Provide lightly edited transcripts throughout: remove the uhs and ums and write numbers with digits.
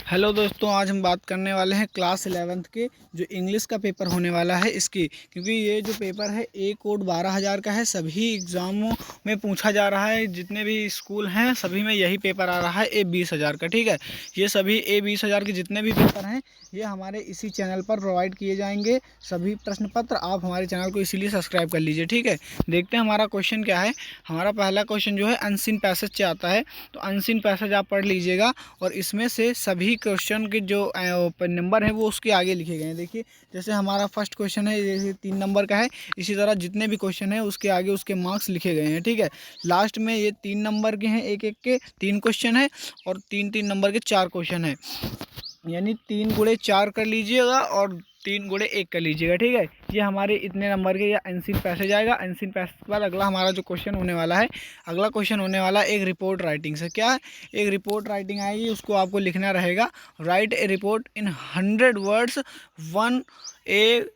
Hello दोस्तों, आज हम बात करने वाले हैं क्लास 11th के जो इंग्लिश का पेपर होने वाला है इसकी। क्योंकि ये जो पेपर है ए कोड 12,000 का है। सभी एग्ज़ामों में पूछा जा रहा है, जितने भी स्कूल हैं सभी में यही पेपर आ रहा है ए 20,000 का। ठीक है, ये सभी ए 20,000 के जितने भी पेपर हैं ये हमारे इसी चैनल पर प्रोवाइड किए जाएंगे। सभी प्रश्न पत्र आप हमारे चैनल को इसीलिए सब्सक्राइब कर लीजिए। ठीक है, देखते हैं हमारा क्वेश्चन क्या है। हमारा पहला क्वेश्चन जो है अनसीन पैसेज से आता है, तो अनसीन पैसेज आप पढ़ लीजिएगा और इसमें से सभी क्वेश्चन के जो नंबर है वो उसके आगे लिखे गए हैं। देखिए, जैसे हमारा फर्स्ट क्वेश्चन है, जैसे 3 नंबर का है, इसी तरह जितने भी क्वेश्चन है उसके आगे उसके मार्क्स लिखे गए हैं। ठीक है, लास्ट में ये 3 नंबर के हैं, एक एक के 3 क्वेश्चन है और 3-3 नंबर के 4 क्वेश्चन है। यानी 3 गुणे 4 कर लीजिएगा और 3 गुणे 1 कर लीजिएगा। ठीक है, ये हमारे इतने नंबर के या अनसीन पैसेज आएगा। अनसीन पैसेज के बाद अगला हमारा जो क्वेश्चन होने वाला है, अगला क्वेश्चन होने वाला है एक रिपोर्ट राइटिंग से। क्या है, एक रिपोर्ट राइटिंग आएगी, उसको आपको लिखना रहेगा। Write a report in 100 words one a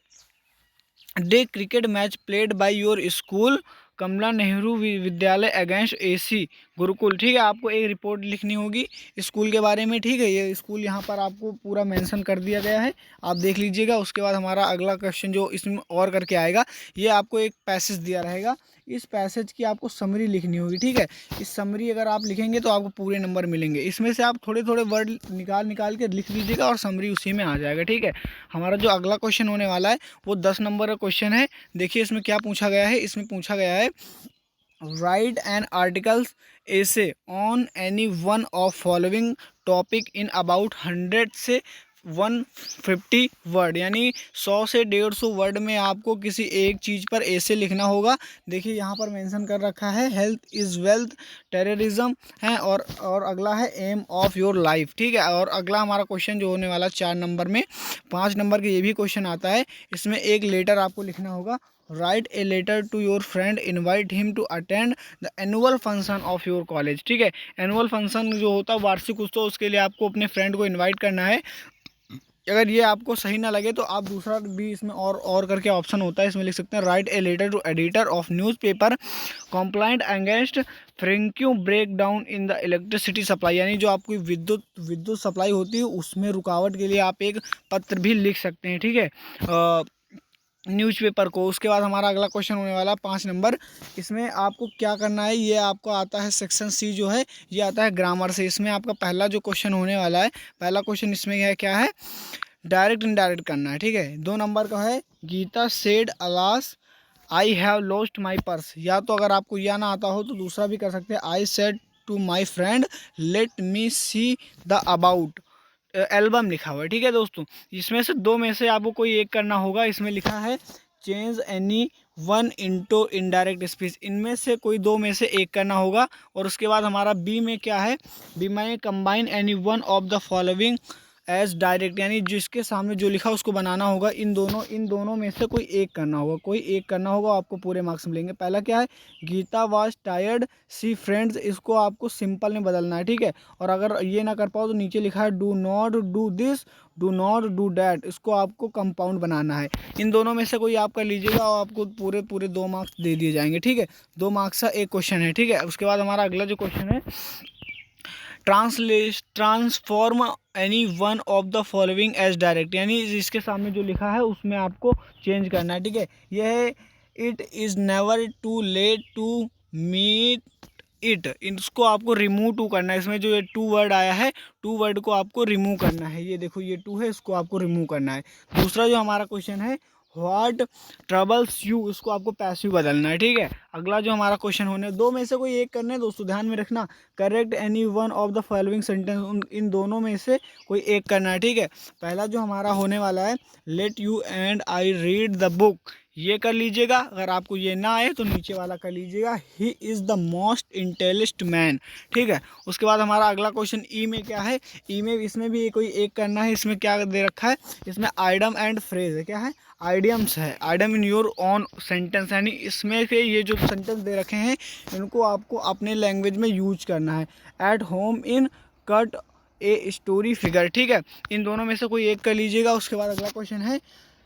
day cricket match played by your school Kamla Nehru Vidyalaya against AC Gurukul. ठीक है, आपको एक रिपोर्ट लिखनी होगी स्कूल के बारे में। ठीक है, ये स्कूल यहाँ पर आपको पूरा मेंशन कर दिया गया है, आप देख लीजिएगा। उसके बाद हमारा अगला क्वेश्चन जो इसमें और करके आएगा, ये आपको एक पैसेज दिया रहेगा, इस पैसेज की आपको समरी लिखनी होगी। ठीक है, इस समरी अगर आप लिखेंगे तो आपको पूरे नंबर मिलेंगे। इसमें से आप थोड़े थोड़े वर्ड निकाल के लिख लीजिएगा और समरी उसी में आ जाएगा। ठीक है, हमारा जो अगला क्वेश्चन होने वाला है वो 10 नंबर का क्वेश्चन है। देखिए इसमें क्या पूछा गया है, इसमें पूछा गया है write an articles essay on any one of following topic in about 100 से 150 वर्ड। यानी 100 से 150 वर्ड में आपको किसी एक चीज़ पर ऐसे लिखना होगा। देखिए यहाँ पर मेंशन कर रखा है हेल्थ इज़ वेल्थ, टेररिज्म है और अगला है एम ऑफ योर लाइफ। ठीक है, और अगला हमारा क्वेश्चन जो होने वाला 4 नंबर में, 5 नंबर के ये भी क्वेश्चन आता है। इसमें एक लेटर आपको लिखना होगा। Write a letter to your friend, invite him to attend the annual function of your college. ठीक है, एनुअल फंक्शन जो होता है वार्षिक उत्सव, उसके लिए आपको अपने फ्रेंड को इन्वाइट करना है। अगर ये आपको सही ना लगे तो आप दूसरा भी इसमें और करके ऑप्शन होता है, इसमें लिख सकते हैं write a letter to editor of newspaper complaint against frequent break down in the electricity supply. यानी जो आपकी विद्युत सप्लाई होती है उसमें रुकावट के लिए आप एक पत्र भी लिख सकते हैं। ठीक है, न्यूज़पेपर को। उसके बाद हमारा अगला क्वेश्चन होने वाला 5 नंबर। इसमें आपको क्या करना है, ये आपको आता है सेक्शन सी जो है, ये आता है ग्रामर से। इसमें आपका पहला जो क्वेश्चन होने वाला है, पहला क्वेश्चन इसमें क्या है, डायरेक्ट इनडायरेक्ट करना है। ठीक है, 2 नंबर का है Gita said alas I have lost my purse. या तो अगर आपको यह ना आता हो तो दूसरा भी कर सकते हैं, I said to my friend let me see the about album लिखा हुआ है। ठीक है दोस्तों, इसमें से 2 में से आपको कोई एक करना होगा। इसमें लिखा है change any one into indirect speech, इनमें से कोई 2 में से एक करना होगा। और उसके बाद हमारा बी में क्या है, बी में combine any one of the following as direct. यानी जिसके सामने जो लिखा उसको बनाना होगा। इन दोनों में से कोई एक करना होगा, आपको पूरे मार्क्स मिलेंगे। पहला क्या है, Gita was tired see friends, इसको आपको सिंपल में बदलना है। ठीक है, और अगर ये ना कर पाओ तो नीचे लिखा है do not do this, do not do that, इसको आपको कंपाउंड बनाना है। इन दोनों में से कोई आप कर लीजिएगा और आपको पूरे 2 मार्क्स दे दिए जाएंगे। ठीक है, 2 मार्क्स का एक क्वेश्चन है। ठीक है, उसके बाद हमारा अगला जो क्वेश्चन है, transform any one of the following as direct. यानी इसके सामने जो लिखा है उसमें आपको चेंज करना है। ठीक है, यह है it is never too late to meet it, इसको आपको रिमूव टू करना है। इसमें जो ये 2 वर्ड आया है, 2 वर्ड को आपको रिमूव करना है। ये देखो ये 2 है, इसको आपको रिमूव करना है। दूसरा जो हमारा क्वेश्चन है व्हाट ट्रबल्स यू, इसको आपको पैसिव बदलना है। ठीक है, अगला जो हमारा क्वेश्चन होने, 2 में से कोई एक करना है दोस्तों, ध्यान में रखना। Correct any one of the following sentence, इन दोनों में से कोई एक करना है। ठीक है, पहला जो हमारा होने वाला है let you and I read the book, ये कर लीजिएगा। अगर आपको ये ना आए तो नीचे वाला कर लीजिएगा, he is the most intelligent man. ठीक है, उसके बाद हमारा अगला क्वेश्चन ई में क्या है, ई में इसमें भी कोई एक करना है। इसमें क्या दे रखा है, इसमें आइडम एंड फ्रेज है। क्या है, आइडियम्स है, idem in your on sentence. यानी इसमें से ये जो सेंटेंस दे रखे हैं इनको आपको अपने लैंग्वेज में यूज करना है। At home in cut a story figure. ठीक है, इन दोनों में से कोई एक कर लीजिएगा। उसके बाद अगला क्वेश्चन है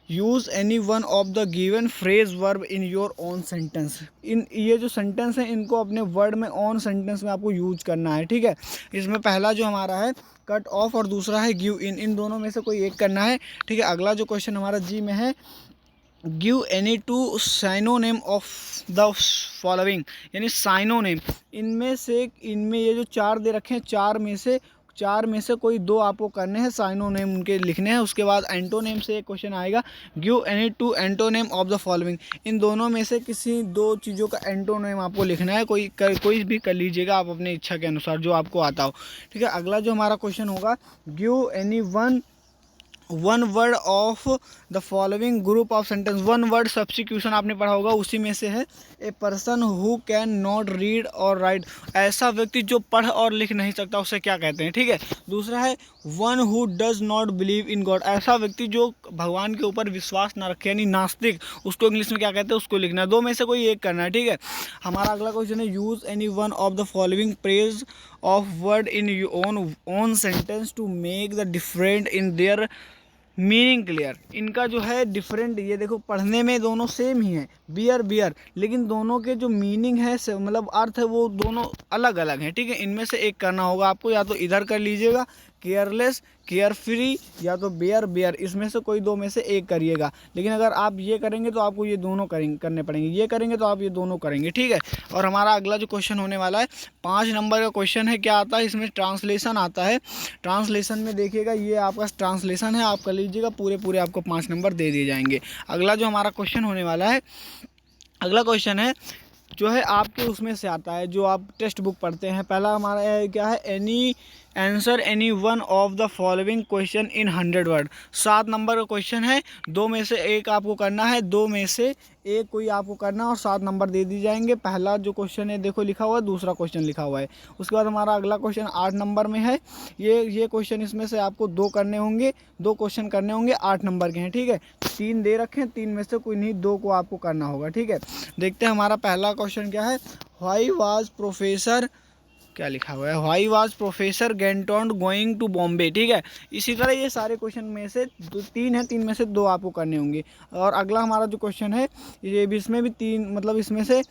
use any one of the given phrase verb in your own sentence. इन ये जो सेंटेंस है इनको अपने वर्ड में ऑन सेंटेंस में आपको यूज करना है, ठीक है। इसमें पहला जो हमारा है कट ऑफ और दूसरा है गिव इन, इन दोनों में से कोई एक करना है, ठीक है। अगला जो क्वेश्चन हमारा जी में है, give any two synonym of the following, यानी साइनोनेम, इनमें ये जो चार दे रखे हैं चार में से कोई दो आपको करने हैं, साइनोनेम उनके लिखने हैं। उसके बाद एंटोनेम से एक क्वेश्चन आएगा, give any two antonym of the following, इन दोनों में से किसी दो चीज़ों का एंटोनेम आपको लिखना है, कोई भी कर लीजिएगा आप अपनी इच्छा के अनुसार जो आपको आता हो, ठीक है। अगला जो हमारा क्वेश्चन होगा, give any one word of the following group of sentence. One word substitution आपने पढ़ा होगा, उसी में से है a person who can not read और राइट, ऐसा व्यक्ति जो पढ़ और लिख नहीं सकता उसे क्या कहते हैं, ठीक है। दूसरा है one who does not believe in God, ऐसा व्यक्ति जो भगवान के ऊपर विश्वास ना रखे यानी नास्तिक, उसको इंग्लिश में क्या कहते हैं उसको लिखना है। दो में से कोई एक करना है, ठीक है। हमारा अगला क्वेश्चन है, use any one of the following phrase of word in your own sentence to make the different in their meaning clear. इनका जो है डिफरेंट, ये देखो पढ़ने में दोनों सेम ही है, बियर, लेकिन दोनों के जो मीनिंग है मतलब अर्थ है वो दोनों अलग अलग हैं, ठीक है। इनमें से एक करना होगा आपको, या तो इधर कर लीजिएगा केयरलेस, केयर फ्री, या तो बियर, इसमें से कोई दो में से एक करिएगा। लेकिन अगर आप ये करेंगे तो आपको ये दोनों करने पड़ेंगे, ये करेंगे तो आप ये दोनों करेंगे, ठीक है। और हमारा अगला जो क्वेश्चन होने वाला है 5 नंबर का क्वेश्चन है, क्या आता है इसमें, ट्रांसलेशन आता है। ट्रांसलेशन में देखिएगा ये आपका ट्रांसलेशन है, आप कर लीजिएगा, पूरे आपको 5 नंबर दे दिए जाएंगे। अगला जो हमारा क्वेश्चन होने वाला है, अगला क्वेश्चन है जो है आपके उसमें से आता है जो आप टेक्स्ट बुक पढ़ते हैं। पहला हमारा क्या है, any answer any one of the following question in 100 word. 7 number का क्वेश्चन है, दो में से एक आपको करना है, दो में से एक कोई आपको करना और 7 नंबर दे दी जाएंगे। पहला जो क्वेश्चन है देखो लिखा हुआ है, दूसरा क्वेश्चन लिखा हुआ है। उसके बाद हमारा अगला क्वेश्चन 8 नंबर में है, ये क्वेश्चन इसमें से आपको 2 करने होंगे, 2 क्वेश्चन करने होंगे, 8 नंबर के हैं, ठीक है। 3 दे रखे हैं, 3 में से कोई नहीं, 2 को आपको करना होगा, ठीक है। देखते हैं हमारा पहला क्वेश्चन क्या है, व्हाई वाज प्रोफेसर, क्या लिखा हुआ है, why was professor Gaitonde going to Bombay, ठीक है। इसी तरह ये सारे क्वेश्चन में से 3 है, 3 में से 2 आपको करने होंगे। और अगला हमारा जो क्वेश्चन है ये भी, इसमें भी 3 मतलब इसमें से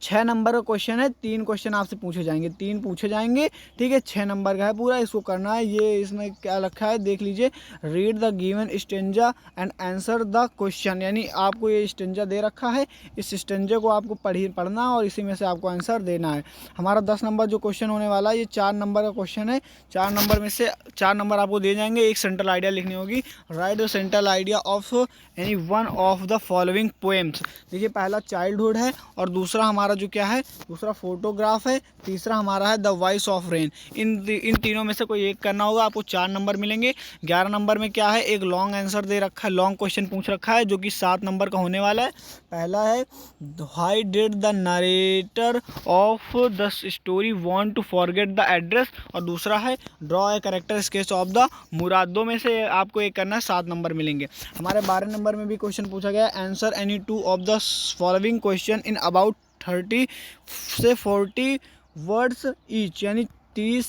6 नंबर का क्वेश्चन है, 3 क्वेश्चन आपसे पूछे जाएंगे, 3 पूछे जाएंगे, ठीक है। 6 नंबर का है पूरा, इसको करना है। ये इसमें क्या रखा है देख लीजिए, read the given stanza and answer the question, यानी आपको ये स्टेंजा दे रखा है, इस स्टेंजे को आपको पढ़ना और इसी में से आपको आंसर देना है। हमारा 10 नंबर जो क्वेश्चन होने वाला है ये 4 नंबर का क्वेश्चन है। 4 नंबर में से 4 नंबर आपको दे जाएंगे, एक सेंट्रल आइडिया लिखनी होगी, right the central idea of any one of the following poems. देखिए पहला चाइल्डहुड है और दूसरा हमारा जो क्या है, दूसरा फोटोग्राफ है, तीसरा हमारा है द वॉइस ऑफ रेन। इन तीनों में से कोई एक करना होगा, आपको 4 नंबर मिलेंगे। 11 नंबर में क्या है, एक लॉन्ग आंसर दे रखा है, लॉन्ग क्वेश्चन पूछ रखा है जो कि 7 नंबर का होने वाला है। पहला है why did the narrator of the story want to forget the address, और दूसरा है draw a character sketch of the Murad. दो में से आपको एक करना है, 7 नंबर मिलेंगे। हमारे 12 नंबर में भी क्वेश्चन पूछा गया है, answer any 2 of the following question in about 30 से 40 वर्ड्स ईच, यानी 30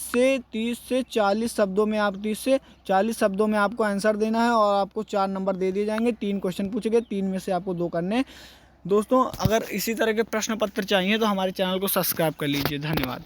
से 40 शब्दों में, आप 30 से 40 शब्दों में आपको आंसर देना है और आपको 4 नंबर दे दिए जाएंगे। 3 क्वेश्चन पूछे गए, 3 में से आपको 2 करने। दोस्तों अगर इसी तरह के प्रश्न पत्र चाहिए तो हमारे चैनल को सब्सक्राइब कर लीजिए। धन्यवाद।